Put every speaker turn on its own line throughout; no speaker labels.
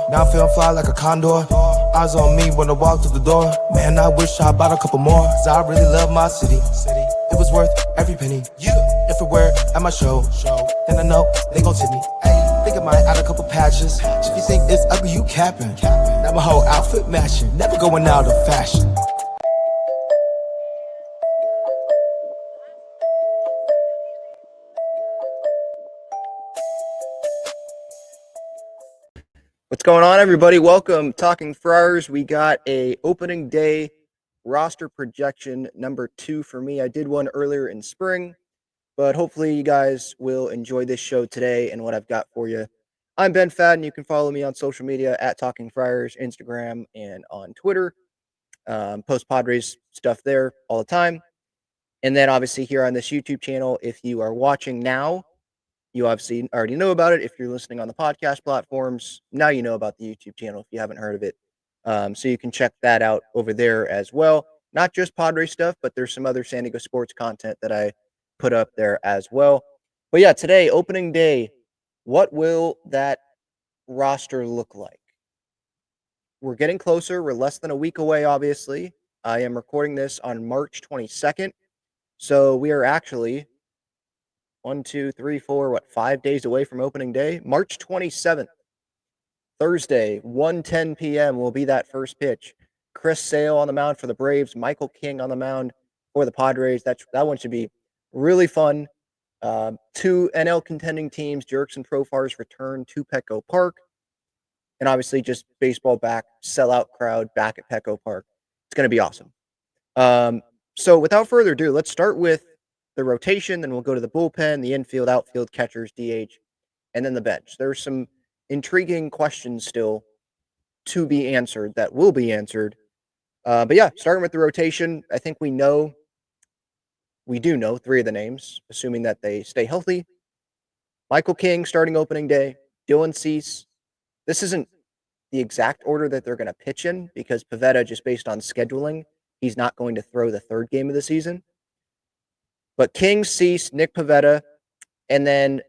Now I'm feeling fly like a condor. Eyes on me when I walk through the door. Man, I wish I bought a couple more. Cause I really love my city. It was worth every penny. Everywhere at my show. Then I know they gon' tip me. Think I might add a couple patches. If you think it's ugly, you capping. Now my whole outfit matching. Never going out of fashion.
What's going on, everybody? Welcome, Talking Friars. We got a opening day roster projection number 2 for me. I did one earlier in spring, but hopefully you guys will enjoy this show today and what I've got for you. I'm Ben Fadden. You can follow me on social media at Talking Friars, Instagram, and on Twitter. Post Padres stuff there all the time. And then obviously here on this YouTube channel, if you are watching now, you obviously already know about it. If you're listening on the podcast platforms, now you know about the YouTube channel if you haven't heard of it. So you can check that out over there as well. Not just Padres stuff, but there's some other San Diego sports content that I put up there as well. But yeah, today, opening day, what will that roster look like? We're getting closer. We're less than a week away, obviously. I am recording this on March 22nd. So we are actually 1, 2, 3, 4, 5 days away from opening day? March 27th, Thursday, 1:10 p.m. will be that first pitch. Chris Sale on the mound for the Braves, Michael King on the mound for the Padres. That one should be really fun. 2 NL contending teams, Jerks and Profars, return to Petco Park. And obviously just baseball back, sellout crowd back at Petco Park. It's going to be awesome. So without further ado, let's start with the rotation, then we'll go to the bullpen, the infield, outfield, catchers, DH, and then the bench. There's some intriguing questions still to be answered that will be answered. But yeah, starting with the rotation, I think we do know 3 of the names, assuming that they stay healthy. Michael King starting opening day, Dylan Cease. This isn't the exact order that they're going to pitch in because Pivetta, just based on scheduling, he's not going to throw the 3rd game of the season. But King, Cease, Nick Pivetta, and then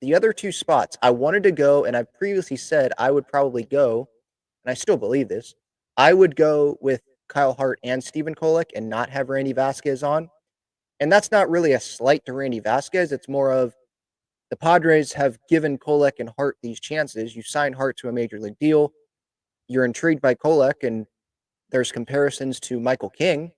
the other 2 spots, I wanted to go, and I've previously said I would probably go, and I still believe this, I would go with Kyle Hart and Steven Kolek and not have Randy Vasquez on. And that's not really a slight to Randy Vasquez. It's more of the Padres have given Kolek and Hart these chances. You sign Hart to a major league deal. You're intrigued by Kolek, and there's comparisons to Michael King.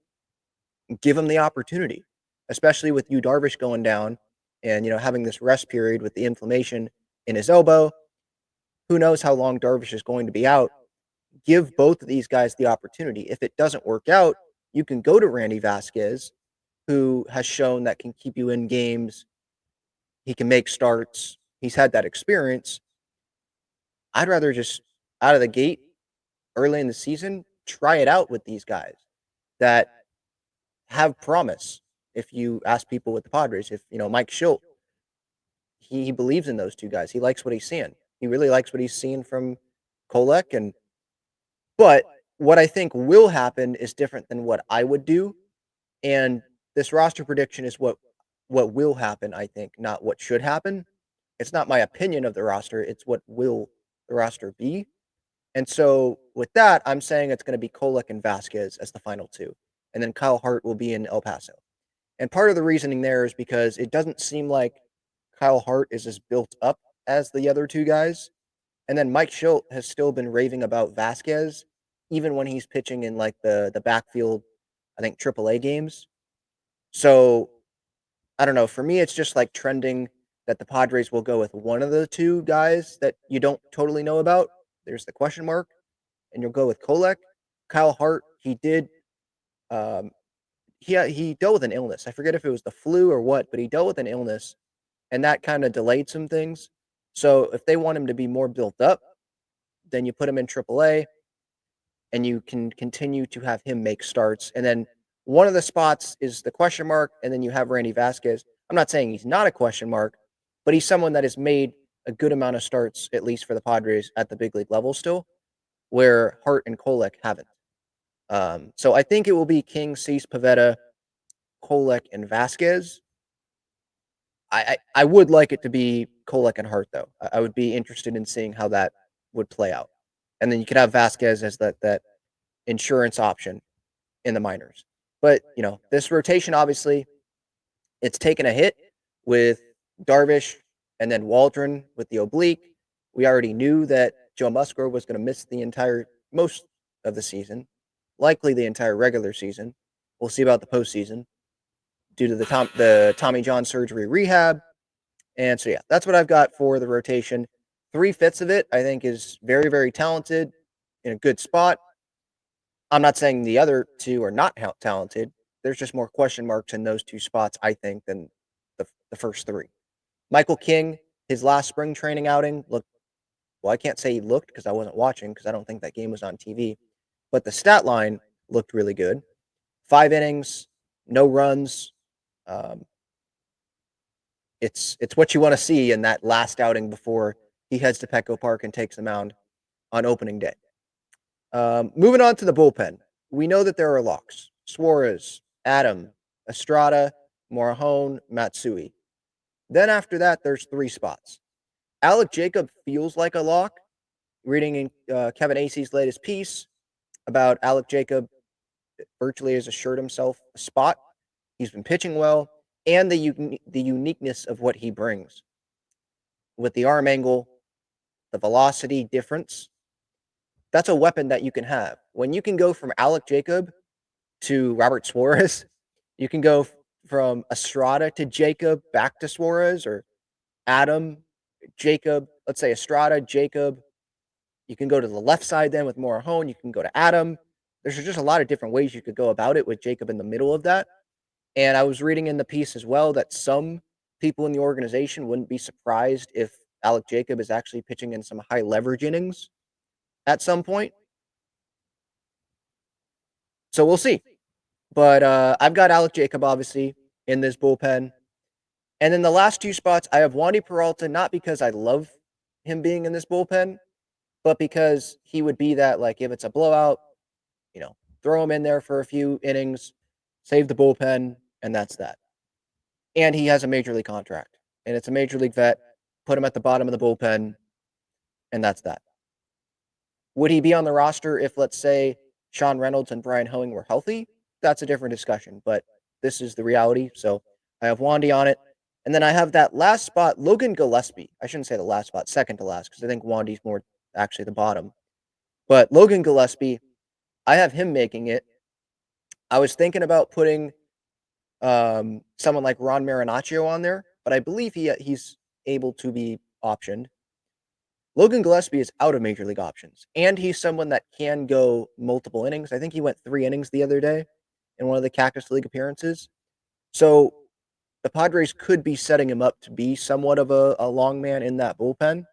Give him the opportunity, especially with Yu Darvish going down and, having this rest period with the inflammation in his elbow. Who knows how long Darvish is going to be out? Give both of these guys the opportunity. If it doesn't work out, you can go to Randy Vasquez, who has shown that can keep you in games. He can make starts. He's had that experience. I'd rather just out of the gate early in the season, try it out with these guys that have promise. If you ask people with the Padres, if Mike Schilt, he believes in those 2 guys. He likes what he's seeing. He really likes what he's seeing from Kolek. But what I think will happen is different than what I would do. And this roster prediction is what will happen, I think, not what should happen. It's not my opinion of the roster. It's what will the roster be. And so with that, I'm saying it's going to be Kolek and Vasquez as the final 2. And then Kyle Hart will be in El Paso. And part of the reasoning there is because it doesn't seem like Kyle Hart is as built up as the other 2 guys. And then Mike Schilt has still been raving about Vasquez, even when he's pitching in like the backfield, I think AAA games. So I don't know. For me, it's just like trending that the Padres will go with one of the 2 guys that you don't totally know about. There's the question mark, and you'll go with Kolek. Kyle Hart, he did. He dealt with an illness. I forget if it was the flu or what, but he dealt with an illness, and that kind of delayed some things. So if they want him to be more built up, then you put him in AAA, and you can continue to have him make starts. And then one of the spots is the question mark, and then you have Randy Vasquez. I'm not saying he's not a question mark, but he's someone that has made a good amount of starts, at least for the Padres, at the big league level still, where Hart and Kolek haven't. So I think it will be King, Cease, Pivetta, Kolek, and Vasquez. I would like it to be Kolek and Hart, though. I would be interested in seeing how that would play out. and then you could have Vasquez as that insurance option in the minors. But this rotation obviously it's taken a hit with Darvish and then Waldron with the oblique. We already knew that Joe Musgrove was going to miss most of the season, likely the entire regular season. We'll see about the postseason due to the Tommy John surgery rehab. And so, yeah, that's what I've got for the rotation. 3/5 of it, I think, is very, very talented in a good spot. I'm not saying the other two are not talented. There's just more question marks in those two spots, I think, than the first three. Michael King, his last spring training outing looked, well, I can't say he looked because I wasn't watching because I don't think that game was on TV, but the stat line looked really good. 5 innings, no runs. Um, it's what you want to see in that last outing before he heads to Petco Park and takes the mound on opening day. Moving on to the bullpen, we know that there are locks: Suarez, Adam, Estrada, Morahone, Matsui. Then after that, there's 3 spots. Alec Jacob feels like a lock. Reading in Kevin Acey's latest piece about Alec Jacob, virtually has assured himself a spot. He's been pitching well, and the uniqueness of what he brings with the arm angle, the velocity difference. That's a weapon that you can have. When you can go from Alec Jacob to Robert Suarez, you can go from Estrada to Jacob back to Suarez, or Adam, Jacob, let's say Estrada, Jacob. You can go to the left side then with Morahone. You can go to Adam. There's just a lot of different ways you could go about it with Jacob in the middle of that. And I was reading in the piece as well that some people in the organization wouldn't be surprised if Alec Jacob is actually pitching in some high leverage innings at some point. So we'll see. But I've got Alec Jacob, obviously, in this bullpen. And then the last 2 spots, I have Wandy Peralta, not because I love him being in this bullpen, but because he would be that, like, if it's a blowout, throw him in there for a few innings, save the bullpen, and that's that. And he has a major league contract, and it's a major league vet. Put him at the bottom of the bullpen, and that's that. Would he be on the roster if, let's say, Sean Reynolds and Brian Hoeing were healthy? That's a different discussion, but this is the reality. So I have Wandy on it. And then I have that last spot, Logan Gillespie. I shouldn't say the last spot, second to last, because I think Wandy's more actually the bottom. But Logan Gillespie, I have him making it. I was thinking about putting someone like Ron Marinaccio on there, but I believe he's able to be optioned. Logan Gillespie is out of major league options, and he's someone that can go multiple innings. I think he went 3 innings the other day in one of the Cactus League appearances. So the Padres could be setting him up to be somewhat of a long man in that bullpen,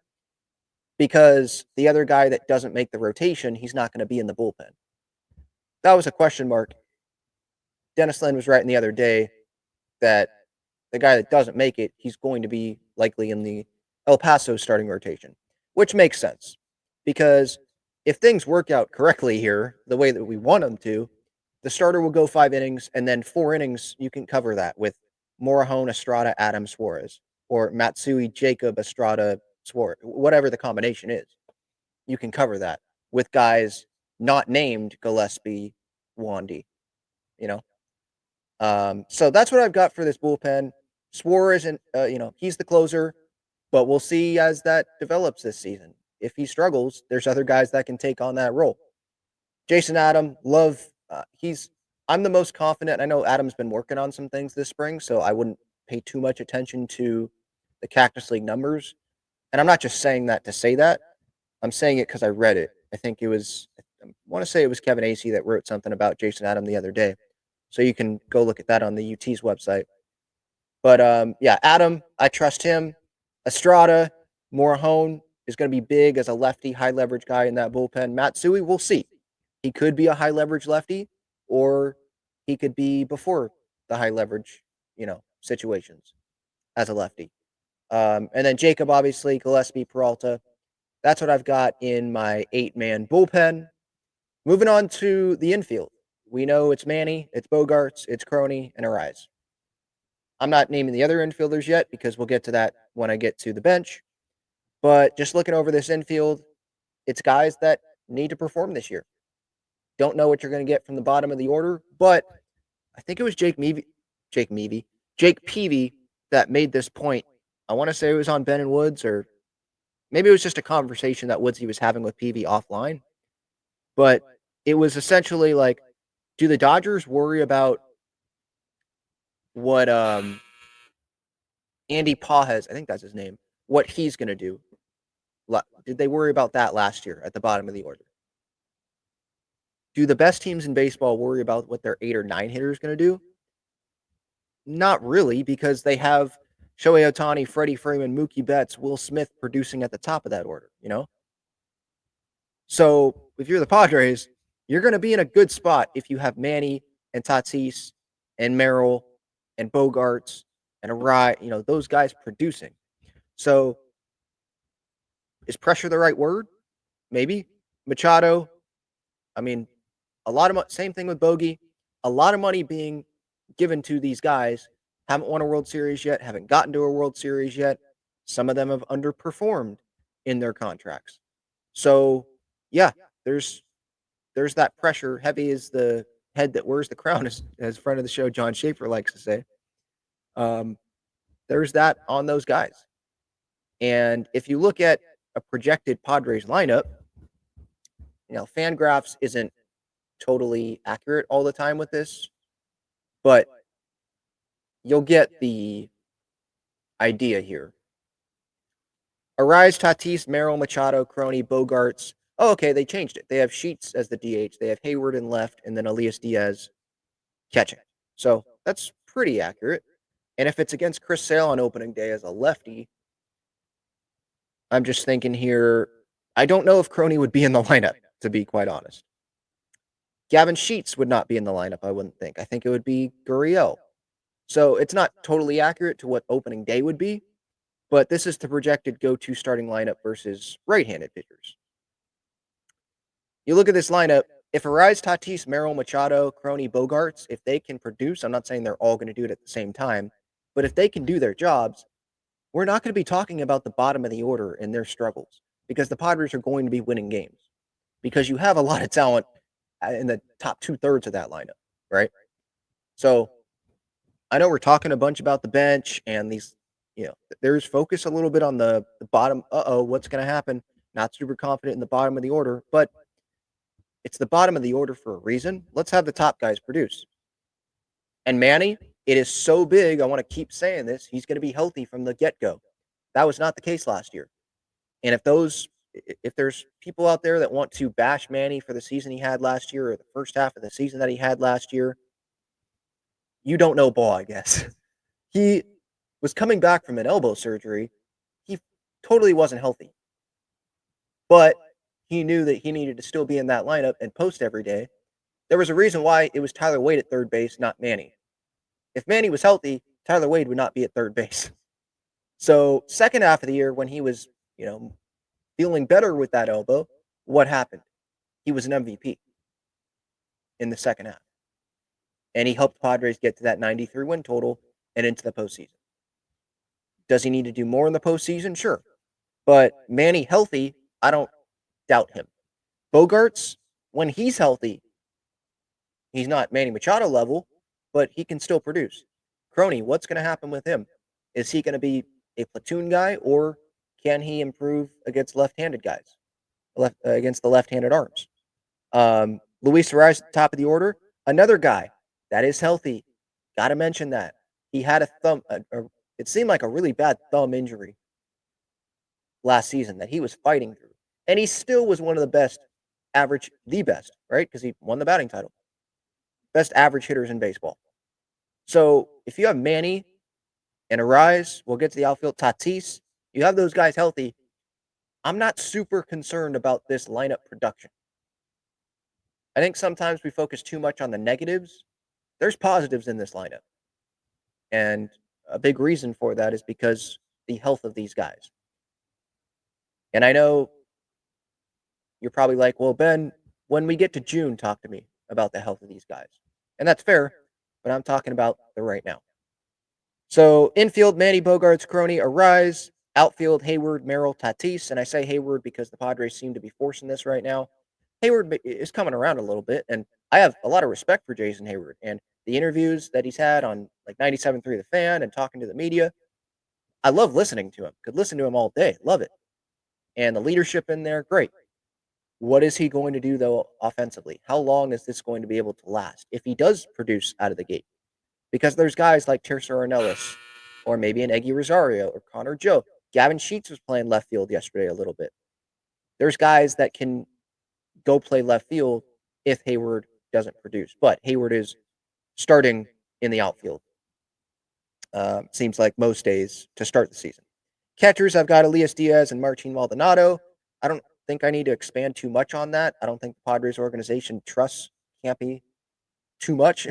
because the other guy that doesn't make the rotation, he's not going to be in the bullpen. That was a question mark. Dennis Lynn was writing the other day that the guy that doesn't make it, he's going to be likely in the El Paso starting rotation, which makes sense, because if things work out correctly here, the way that we want them to, the starter will go 5 innings, and then 4 innings, you can cover that with Morahone, Estrada, Adam, Suarez, or Matsui, Jacob, Estrada, Suarez, whatever the combination is. You can cover that with guys not named Gillespie, Wandy, So that's what I've got for this bullpen. Suarez, and he's the closer, but we'll see as that develops this season. If he struggles, there's other guys that can take on that role. Jason Adam, love. I'm the most confident. I know Adam's been working on some things this spring, so I wouldn't pay too much attention to the Cactus League numbers. And I'm not just saying that to say that. I'm saying it because I read it. I want to say it was Kevin Acey that wrote something about Jason Adam the other day. So you can go look at that on the UT's website. But yeah, Adam, I trust him. Estrada, Morahone is going to be big as a lefty, high leverage guy in that bullpen. Matsui, we'll see. He could be a high leverage lefty, or he could be before the high leverage, situations as a lefty. And then Jacob, obviously, Gillespie, Peralta. That's what I've got in my 8-man bullpen. Moving on to the infield. We know it's Manny, it's Bogarts, it's Crony, and Arise. I'm not naming the other infielders yet because we'll get to that when I get to the bench. But just looking over this infield, it's guys that need to perform this year. Don't know what you're going to get from the bottom of the order, but I think it was Jake Peavy that made this point. I want to say it was on Ben and Woods, or maybe it was just a conversation that Woodsy was having with Peavy offline. But it was essentially like, do the Dodgers worry about what Andy Pages, I think that's his name, what he's going to do? Did they worry about that last year at the bottom of the order? Do the best teams in baseball worry about what their 8 or 9 hitter is going to do? Not really, because they have Shohei Ohtani, Freddie Freeman, Mookie Betts, Will Smith producing at the top of that order, you know? So if you're the Padres, you're going to be in a good spot if you have Manny and Tatis and Merrill and Bogarts and Arai, those guys producing. So is pressure the right word? Maybe. Machado, I mean, same thing with Bogey. A lot of money being given to these guys. Haven't won a World Series yet, haven't gotten to a World Series yet. Some of them have underperformed in their contracts. So, yeah, there's that pressure. Heavy is the head that wears the crown, as friend of the show John Schaefer likes to say. There's that on those guys. And if you look at a projected Padres lineup, Fangraphs isn't totally accurate all the time with this, but you'll get the idea here. Arise, Tatis, Merrill, Machado, Crony, Bogarts. Oh, okay, they changed it. They have Sheets as the DH. They have Hayward in left, and then Elias Diaz catching. So that's pretty accurate. And if it's against Chris Sale on opening day as a lefty, I'm just thinking here, I don't know if Crony would be in the lineup, to be quite honest. Gavin Sheets would not be in the lineup, I wouldn't think. I think it would be Gurriel. So it's not totally accurate to what opening day would be, but this is the projected go-to starting lineup versus right-handed pitchers. You look at this lineup, if Arise, Tatis, Merrill, Machado, Crony, Bogarts, if they can produce, I'm not saying they're all going to do it at the same time, but if they can do their jobs, we're not going to be talking about the bottom of the order and their struggles, because the Padres are going to be winning games, because you have a lot of talent in the top 2/3 of that lineup, right? So I know we're talking a bunch about the bench and these, there's focus a little bit on the bottom. What's going to happen? Not super confident in the bottom of the order, but it's the bottom of the order for a reason. Let's have the top guys produce. And Manny, it is so big. I want to keep saying this. He's going to be healthy from the get-go. That was not the case last year. And if there's people out there that want to bash Manny for the season he had last year or the first half of the season that he had last year, you don't know ball, I guess. He was coming back from an elbow surgery. He totally wasn't healthy. But he knew that he needed to still be in that lineup and post every day. There was a reason why it was Tyler Wade at third base, not Manny. If Manny was healthy, Tyler Wade would not be at third base. So second half of the year when he was, feeling better with that elbow, what happened? He was an MVP in the second half. And he helped Padres get to that 93 win total and into the postseason. Does he need to do more in the postseason? Sure. But Manny healthy, I don't doubt him. Bogarts, when he's healthy, he's not Manny Machado level, but he can still produce. Crony, what's going to happen with him? Is he going to be a platoon guy, or can he improve against left-handed guys, against the left-handed arms? Luis Arias at the top of the order, another guy that is healthy. Got to mention that. He had it seemed like a really bad thumb injury last season that he was fighting through. And he still was one of the best, the best, right? Because he won the batting title. Best average hitters in baseball. So if you have Manny and Arise, we'll get to the outfield, Tatis, you have those guys healthy, I'm not super concerned about this lineup production. I think sometimes we focus too much on the negatives. There's positives in this lineup. And a big reason for that is because the health of these guys. And I know you're probably like, well, Ben, when we get to June, talk to me about the health of these guys. And that's fair, but I'm talking about the right now. So infield, Manny, Bogarts, Crony, Arise. Outfield, Hayward, Merrill, Tatis. And I say Hayward because the Padres seem to be forcing this right now. Hayward is coming around a little bit, and I have a lot of respect for Jason Hayward and the interviews that he's had on like 97.3 The Fan and talking to the media. I love listening to him. Could listen to him all day. Love it. And the leadership in there, great. What is he going to do though offensively? How long is this going to be able to last if he does produce out of the gate? Because there's guys like Tirso Ornelas, or maybe an Eggy Rosario or Connor Joe. Gavin Sheets was playing left field yesterday a little bit. There's guys that can go play left field if Hayward doesn't produce. But Hayward is starting in the outfield. Seems like most days to start the season. Catchers, I've got Elias Diaz and Martin Maldonado. I don't think I need to expand too much on that. I don't think the Padres organization trusts Campy too much,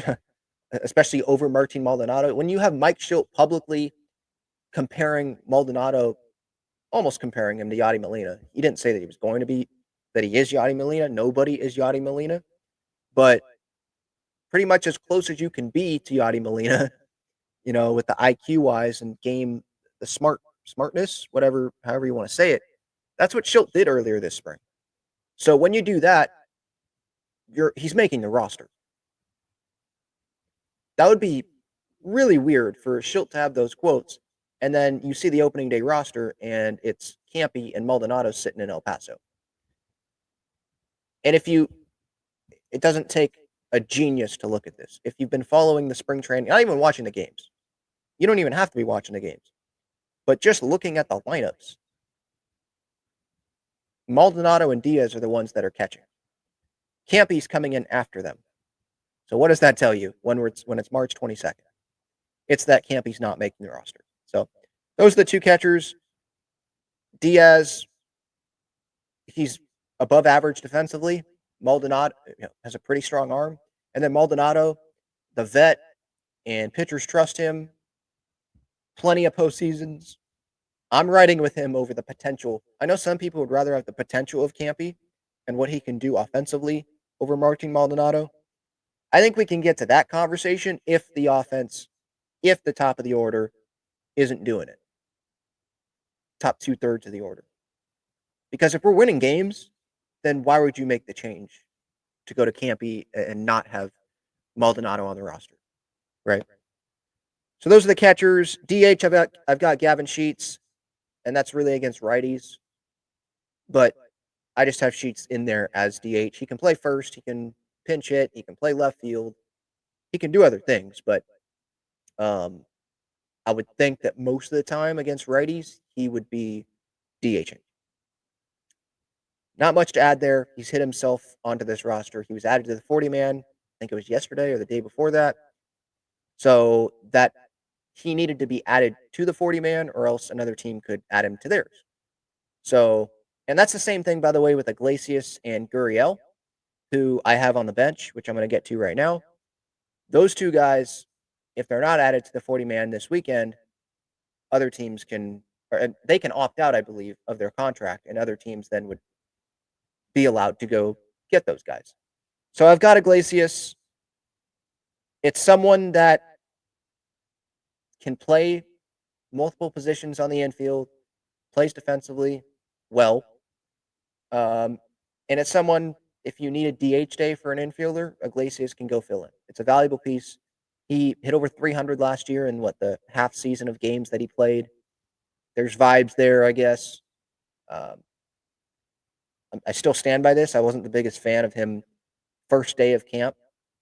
especially over Martin Maldonado. When you have Mike Schilt publicly comparing Maldonado, almost comparing him to Yadi Molina, he didn't say that he was going to be, that he is Yadi Molina. Nobody is Yadi Molina, but pretty much as close as you can be to Yadi Molina, with the IQ wise and game, the smartness, whatever, however you want to say it. That's what Schilt did earlier this spring. So when you do that, he's making the roster. That would be really weird for Schilt to have those quotes, and then you see the opening day roster, and it's Campy and Maldonado sitting in El Paso. And it doesn't take a genius to look at this. If you've been following the spring training, not even watching the games, you don't even have to be watching the games, but just looking at the lineups, Maldonado and Diaz are the ones that are catching. Campy's coming in after them. So what does that tell you when it's March 22nd? It's that Campy's not making the roster. So those are the two catchers. Diaz, he's above average defensively. Maldonado has a pretty strong arm. And then Maldonado, the vet, and pitchers trust him. Plenty of postseasons. I'm riding with him over the potential. I know some people would rather have the potential of Campy and what he can do offensively over Martin Maldonado. I think we can get to that conversation if the offense, if the top of the order isn't doing it. Top 2/3 of the order. Because if we're winning games, then why would you make the change to go to Campy and not have Maldonado on the roster? Right? So those are the catchers. DH, I've got Gavin Sheets, and that's really against righties. But I just have Sheets in there as DH. He can play first. He can pinch hit. He can play left field. He can do other things, but I would think that most of the time against righties, he would be DHing. Not much to add there. He's hit himself onto this roster. He was added to the 40-man. I think it was yesterday or the day before that. So that he needed to be added to the 40-man, or else another team could add him to theirs. So, and that's the same thing, by the way, with Iglesias and Gurriel, who I have on the bench, which I'm going to get to right now. Those two guys, if they're not added to the 40-man this weekend, other teams can, or they can opt out, I believe, of their contract, and other teams then would be allowed to go get those guys. So I've got Iglesias. It's someone that can play multiple positions on the infield, plays defensively well. And it's someone, if you need a DH day for an infielder, Iglesias can go fill in. It's a valuable piece. He hit over 300 last year in the half season of games that he played. There's vibes there, I guess. I still stand by this. I wasn't the biggest fan of him first day of camp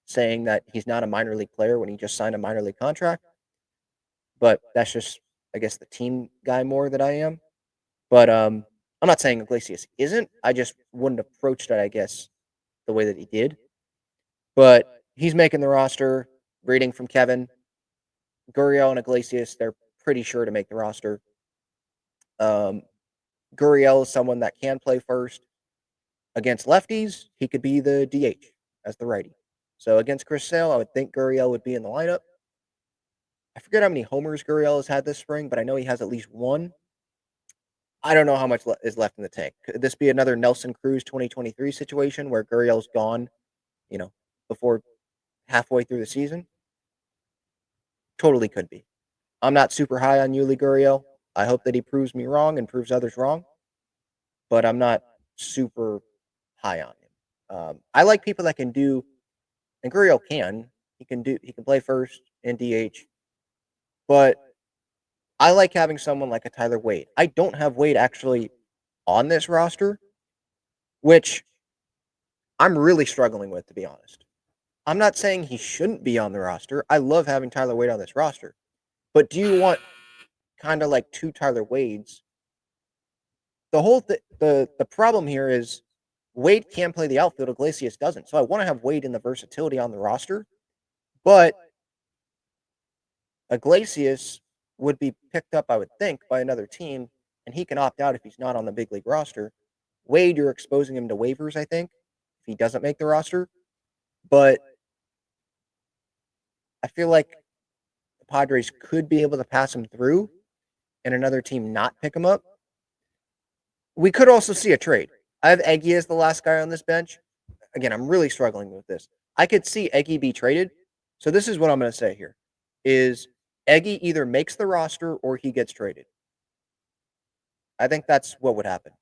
saying that he's not a minor league player when he just signed a minor league contract. But that's just, I guess, the team guy more that I am. But I'm not saying Iglesias isn't. I just wouldn't approach that, I guess, the way that he did. But he's making the roster. Reading from Kevin, Gurriel and Iglesias, they're pretty sure to make the roster. Gurriel is someone that can play first. Against lefties, he could be the DH as the righty. So against Chris Sale, I would think Gurriel would be in the lineup. I forget how many homers Gurriel has had this spring, but I know he has at least one. I don't know how much is left in the tank. Could this be another Nelson Cruz 2023 situation where Gurriel's gone, before halfway through the season? Totally could be. I'm not super high on Yuli Gurriel. I hope that he proves me wrong and proves others wrong, but I'm not super high on him. I like people that can do, and Gurriel can. He can play first and DH, but I like having someone like a Tyler Wade. I don't have Wade actually on this roster, which I'm really struggling with, to be honest. I'm not saying he shouldn't be on the roster. I love having Tyler Wade on this roster. But do you want kind of like two Tyler Wades? The problem here is Wade can play the outfield, Iglesias doesn't. So I want to have Wade in the versatility on the roster, but Iglesias would be picked up, I would think, by another team, and he can opt out if he's not on the big league roster. Wade, you're exposing him to waivers, I think, if he doesn't make the roster. But I feel like the Padres could be able to pass him through and another team not pick him up. We could also see a trade. I have Eggy as the last guy on this bench. Again, I'm really struggling with this. I could see Eggy be traded. So this is what I'm going to say here is Eggy either makes the roster or he gets traded. I think that's what would happen.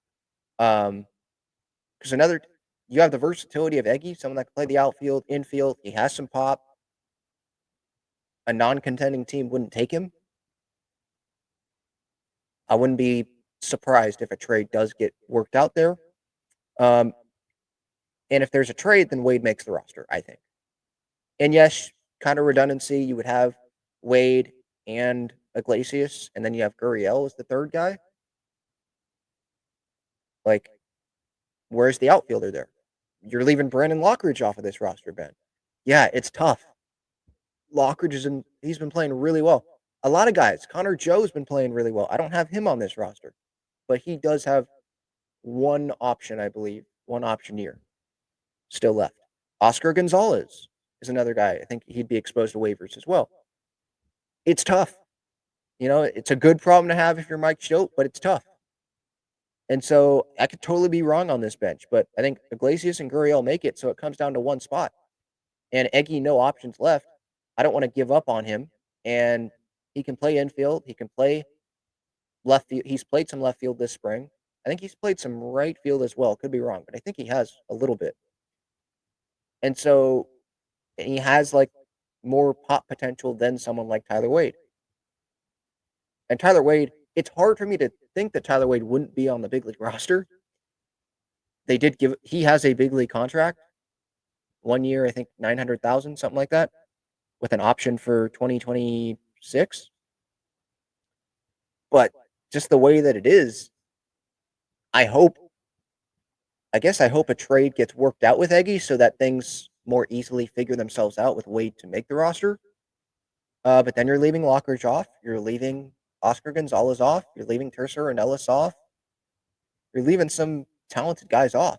Because you have the versatility of Eggy, someone that can play the outfield, infield. He has some pop. A non-contending team wouldn't take him. I wouldn't be surprised if a trade does get worked out there. And if there's a trade, then Wade makes the roster, I think. And yes, kind of redundancy. You would have Wade and Iglesias, and then you have Gurriel as the third guy. Like, where's the outfielder there? You're leaving Brandon Lockridge off of this roster, Ben. Yeah, it's tough. Lockridge he's been playing really well. A lot of guys. Connor Joe's been playing really well. I don't have him on this roster, but he does have one option, I believe, one optioneer still left. Oscar Gonzalez is another guy. I think he'd be exposed to waivers as well. It's tough. It's a good problem to have if you're Mike Schilt, but it's tough. And so I could totally be wrong on this bench, but I think Iglesias and Gurriel make it, so it comes down to one spot. And Eggy, no options left. I don't want to give up on him. And he can play infield. He can play left field. He's played some left field this spring. I think he's played some right field as well. Could be wrong, but I think he has a little bit. And so he has like more pop potential than someone like Tyler Wade. And Tyler Wade, it's hard for me to think that Tyler Wade wouldn't be on the big league roster. He has a big league contract. 1 year, I think 900,000, something like that, with an option for 2026. But just the way that it is, I hope a trade gets worked out with Eggy so that things more easily figure themselves out with Wade to make the roster. But then you're leaving Lockridge off. You're leaving Oscar Gonzalez off. You're leaving Tercer and Ellis off. You're leaving some talented guys off.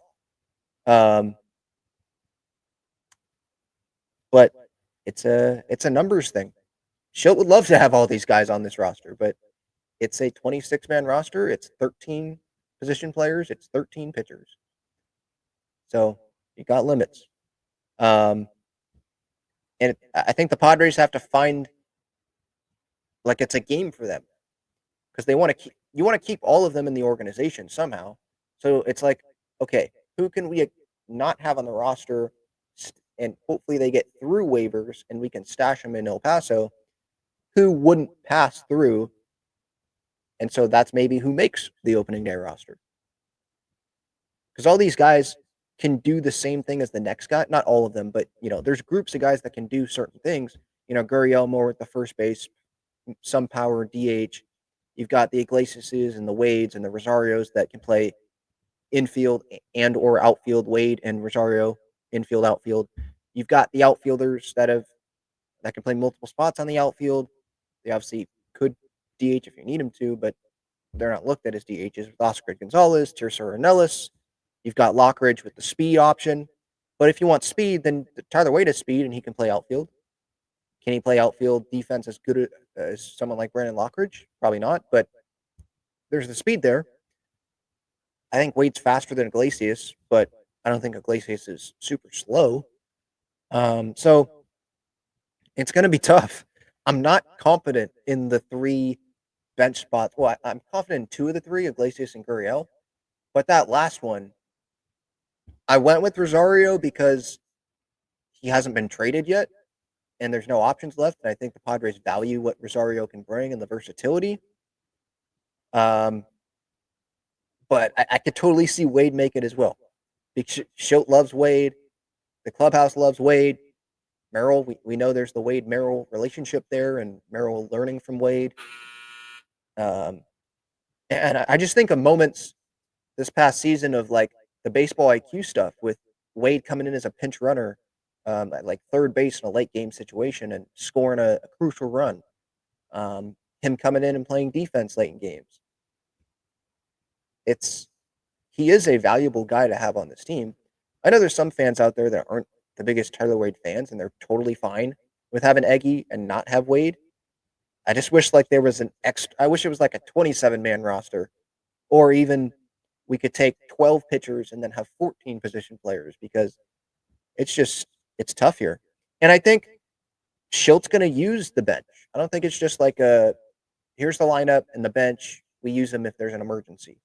But it's a numbers thing. Schilt would love to have all these guys on this roster, but it's a 26-man roster. It's 13 position players. It's 13 pitchers. So you got limits. And I think the Padres have to find like it's a game for them because you want to keep all of them in the organization somehow. So it's like, okay, who can we not have on the roster, and hopefully they get through waivers and we can stash them in El Paso. Who wouldn't pass through? And so that's maybe who makes the opening day roster. Because all these guys can do the same thing as the next guy. Not all of them, but, there's groups of guys that can do certain things. Gurriel more at the first base, some power DH. You've got the Iglesias and the Wades and the Rosarios that can play infield and or outfield. Wade and Rosario, infield, outfield. You've got the outfielders that can play multiple spots on the outfield. They obviously could DH if you need them to, but they're not looked at as DHs with Oscar Gonzalez, Tercer and Ellis. You've got Lockridge with the speed option. But if you want speed, then Tyler Wade has speed and he can play outfield. Can he play outfield defense as good as someone like Brandon Lockridge? Probably not, but there's the speed there. I think Wade's faster than Iglesias, but I don't think Iglesias is super slow. So it's going to be tough. I'm not confident in the 3 bench spots. Well, I'm confident in 2 of the 3, Iglesias and Gurriel. But that last one, I went with Rosario because he hasn't been traded yet, and there's no options left. And I think the Padres value what Rosario can bring and the versatility. But I could totally see Wade make it as well. Schilt loves Wade. The clubhouse loves Wade. Merrill, we know there's the Wade Merrill relationship there, and Merrill learning from Wade. And I just think of moments this past season of like the baseball IQ stuff with Wade coming in as a pinch runner at like third base in a late game situation and scoring a crucial run. Him coming in and playing defense late in games. He is a valuable guy to have on this team. I know there's some fans out there that aren't the biggest Tyler Wade fans, and they're totally fine with having Eggy and not have Wade. I just wish like there was I wish it was like a 27-man roster, or even we could take 12 pitchers and then have 14 position players, because it's tough here. And I think Schilt's going to use the bench. I don't think it's just like here's the lineup and the bench. We use them if there's an emergency.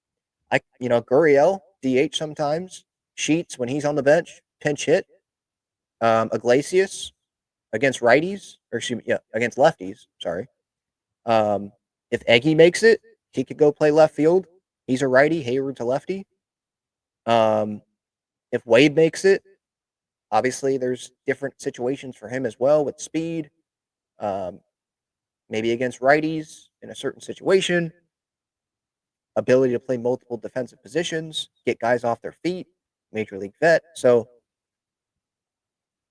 Gurriel, DH sometimes. Sheets, when he's on the bench, pinch hit. Iglesias against righties, against lefties, sorry. If Eggy makes it, he could go play left field. He's a righty, Hayward's a lefty. If Wade makes it, obviously there's different situations for him as well with speed. Maybe against righties in a certain situation. Ability to play multiple defensive positions, get guys off their feet, major league vet. So,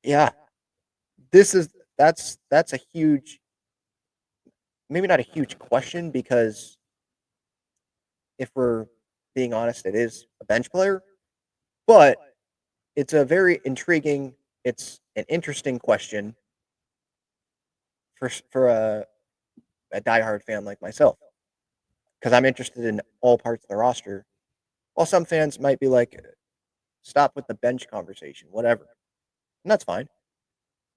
yeah, that's a huge, maybe not a huge question, because if we're being honest, it is a bench player, but it's a very intriguing, it's an interesting question for a diehard fan like myself, because I'm interested in all parts of the roster. While some fans might be like, stop with the bench conversation, whatever. And that's fine.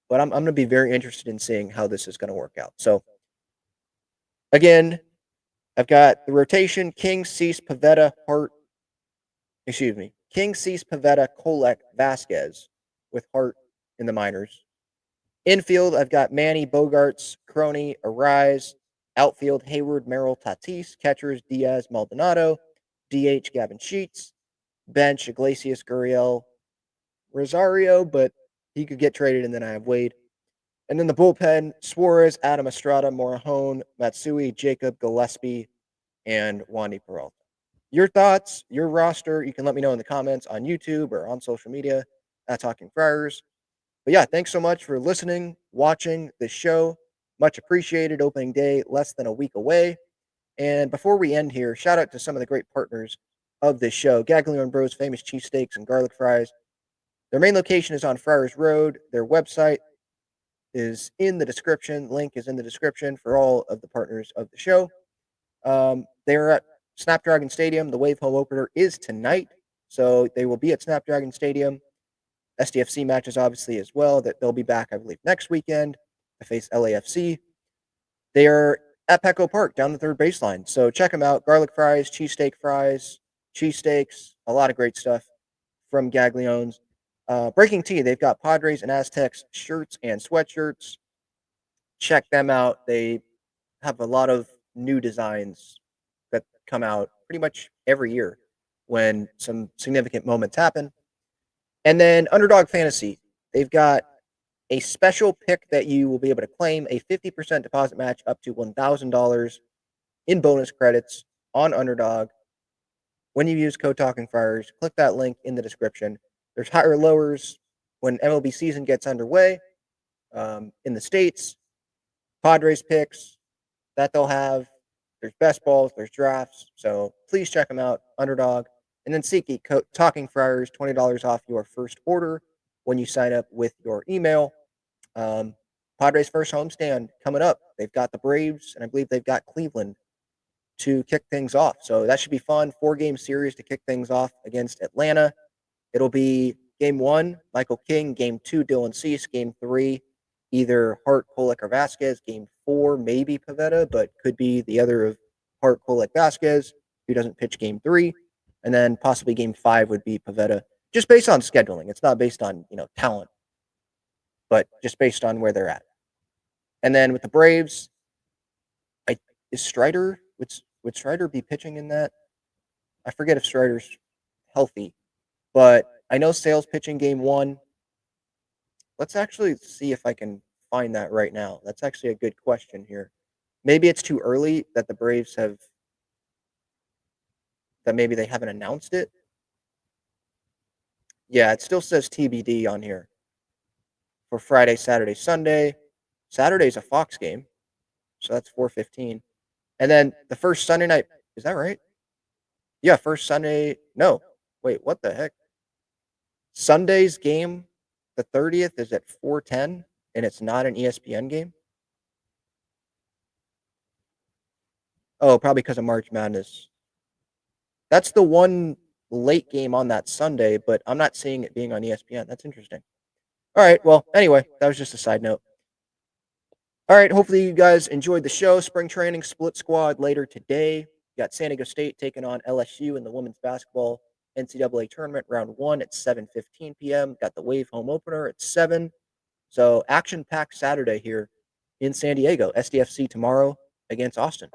But I'm going to be very interested in seeing how this is going to work out. So, again, I've got the rotation: King, Cease, Pivetta, King, Cease, Pivetta, Kolek, Vasquez, with Hart in the minors. Infield, I've got Manny, Bogarts, Crony, Arise. Outfield, Hayward, Merrill, Tatis. Catchers, Diaz, Maldonado. DH, Gavin Sheets. Bench, Iglesias, Gurriel, Rosario, but he could get traded, and then I have Wade. And then the bullpen: Suarez, Adam Estrada, Morajón, Matsui, Jacob, Gillespie, and Wandy Peralta. Your thoughts, your roster, you can let me know in the comments on YouTube or on social media at Talking Friars. But yeah, thanks so much for listening, watching this show. Much appreciated. Opening day less than a week away. And before we end here, shout out to some of the great partners of this show: Gaglione and Bros, famous cheesesteaks and garlic fries. Their main location is on Friars Road. Their website is in the description. Link is in the description for all of the partners of the show. They're at Snapdragon Stadium. The Wave home opener is tonight, so they will be at Snapdragon Stadium. SDFC matches obviously as well. That they'll be back, I believe, next weekend to face LAFC. They are at Petco Park down the third baseline, so check them out. Garlic fries, cheesesteak fries, cheesesteaks, a lot of great stuff from Gaglione's. Breaking Tea, they've got Padres and Aztecs shirts and sweatshirts. Check them out. They have a lot of new designs that come out pretty much every year when some significant moments happen. And then Underdog Fantasy, they've got a special pick that you will be able to claim a 50% deposit match up to $1,000 in bonus credits on Underdog when you use code Talking Friars. Click that link in the description. There's higher lowers when MLB season gets underway in the States. Padres picks that they'll have. There's best balls, there's drafts. So please check them out, Underdog. And then SeatGeek, Talking Friars, $20 off your first order when you sign up with your email. Padres' first homestand coming up. They've got the Braves, and I believe they've got Cleveland to kick things off. So that should be fun. 4-game series to kick things off against Atlanta. It'll be game 1, Michael King. Game 2, Dylan Cease. Game 3, either Hart, Kolek, or Vasquez. Game 4, maybe Pivetta, but could be the other of Hart, Kolek, Vasquez, who doesn't pitch game 3. And then possibly game 5 would be Pivetta, just based on scheduling. It's not based on, talent, but just based on where they're at. And then with the Braves, is Strider, would Strider be pitching in that? I forget if Strider's healthy, but I know Sale's pitching game 1. Let's actually see if I can find that right now. That's actually a good question here. Maybe it's too early that the Braves that maybe they haven't announced it. Yeah, it still says TBD on here for Friday, Saturday, Sunday. Saturday's a Fox game, so that's 4:15. And then the first Sunday night, is that right? Yeah, first Sunday. No, wait, what the heck? Sunday's game, the 30th, is at 4:10, and it's not an ESPN game. Oh, probably because of March Madness. That's the one late game on that Sunday, but I'm not seeing it being on ESPN. That's interesting. All right. Well, anyway, that was just a side note. All right. Hopefully, you guys enjoyed the show. Spring training split squad later today. You got San Diego State taking on LSU in the women's basketball NCAA tournament round 1 at 7:15 p.m. Got the Wave home opener at 7. So action-packed Saturday here in San Diego. SDFC tomorrow against Austin.